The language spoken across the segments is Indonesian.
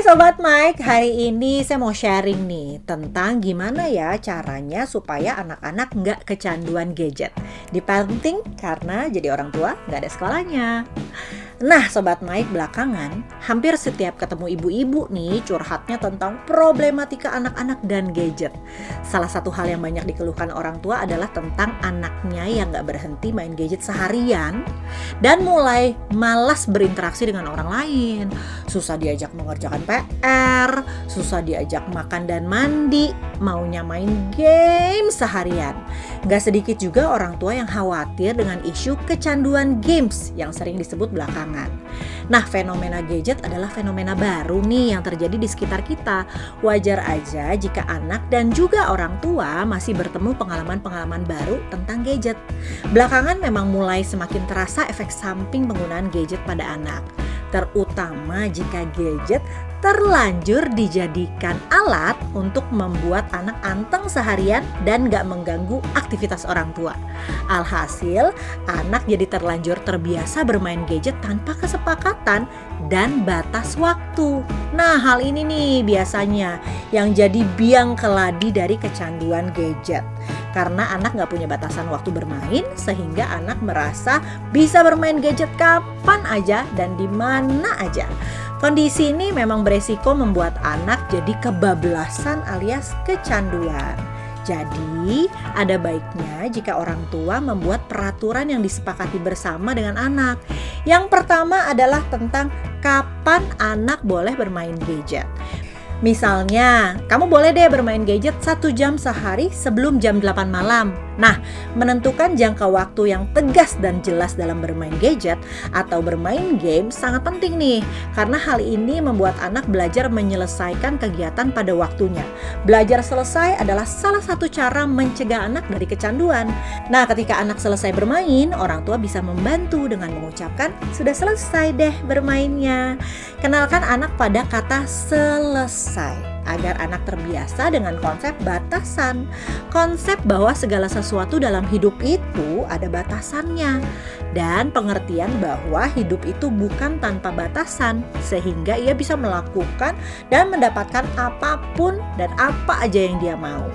Hai Sobat Mike, hari ini saya mau sharing nih tentang gimana ya caranya supaya anak-anak nggak kecanduan gadget. Di parenting karena jadi orang tua nggak ada sekolahnya. Nah Sobat Mike, belakangan hampir setiap ketemu ibu-ibu nih curhatnya tentang problematika anak-anak dan gadget. Salah satu hal yang banyak dikeluhkan orang tua adalah tentang anaknya yang nggak berhenti main gadget seharian dan mulai malas berinteraksi dengan orang lain. Susah diajak mengerjakan PR, susah diajak makan dan mandi, maunya main game seharian. Gak sedikit juga orang tua yang khawatir dengan isu kecanduan games yang sering disebut belakangan. Nah, fenomena gadget adalah fenomena baru nih yang terjadi di sekitar kita. Wajar aja jika anak dan juga orang tua masih bertemu pengalaman-pengalaman baru tentang gadget. Belakangan memang mulai semakin terasa efek samping penggunaan gadget pada anak, terutama jika gadget terlanjur dijadikan alat untuk membuat anak anteng seharian dan gak mengganggu aktivitas orang tua. Alhasil, anak jadi terlanjur terbiasa bermain gadget tanpa kesepakatan dan batas waktu. Nah, hal ini nih biasanya yang jadi biang keladi dari kecanduan gadget. Karena anak gak punya batasan waktu bermain, sehingga anak merasa bisa bermain gadget kapan aja dan di mana aja. Kondisi ini memang beresiko membuat anak jadi kebablasan alias kecanduan. Jadi, ada baiknya jika orang tua membuat peraturan yang disepakati bersama dengan anak. Yang pertama adalah tentang kapan anak boleh bermain gadget. Misalnya, kamu boleh deh bermain gadget 1 jam sehari sebelum jam 8 malam. Nah, menentukan jangka waktu yang tegas dan jelas dalam bermain gadget atau bermain game sangat penting nih. Karena hal ini membuat anak belajar menyelesaikan kegiatan pada waktunya. Belajar selesai adalah salah satu cara mencegah anak dari kecanduan. Nah, ketika anak selesai bermain, orang tua bisa membantu dengan mengucapkan, "Sudah selesai deh bermainnya." Kenalkan anak pada kata selesai agar anak terbiasa dengan konsep batasan. Konsep bahwa segala sesuatu dalam hidup itu ada batasannya. Dan pengertian bahwa hidup itu bukan tanpa batasan, sehingga ia bisa melakukan dan mendapatkan apapun dan apa aja yang dia mau.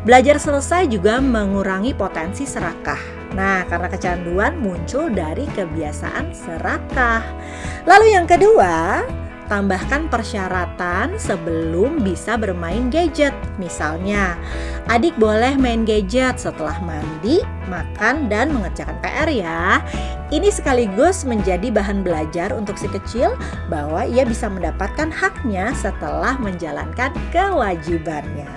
Belajar selesai juga mengurangi potensi serakah. Nah, karena kecanduan muncul dari kebiasaan serakah. Lalu yang kedua, tambahkan persyaratan sebelum bisa bermain gadget. Misalnya, adik boleh main gadget setelah mandi, makan, dan mengerjakan PR ya. Ini sekaligus menjadi bahan belajar untuk si kecil bahwa ia bisa mendapatkan haknya setelah menjalankan kewajibannya.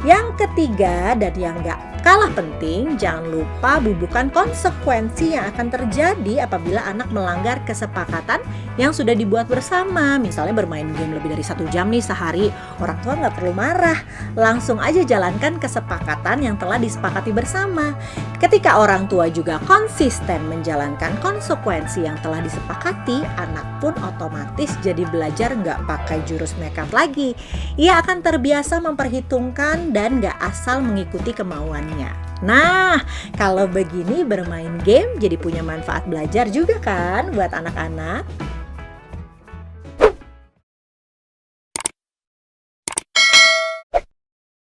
Yang ketiga dan yang gak kalah penting, jangan lupa bubuhkan konsekuensi yang akan terjadi apabila anak melanggar kesepakatan yang sudah dibuat bersama. Misalnya bermain game lebih dari 1 jam nih sehari, orang tua gak perlu marah. Langsung aja jalankan kesepakatan yang telah disepakati bersama. Ketika orang tua juga konsisten menjalankan konsekuensi yang telah disepakati, anak pun otomatis jadi belajar gak pakai jurus nekat lagi. Ia akan terbiasa memperhitungkan dan gak asal mengikuti kemauannya. Nah, kalau begini bermain game jadi punya manfaat belajar juga kan buat anak-anak?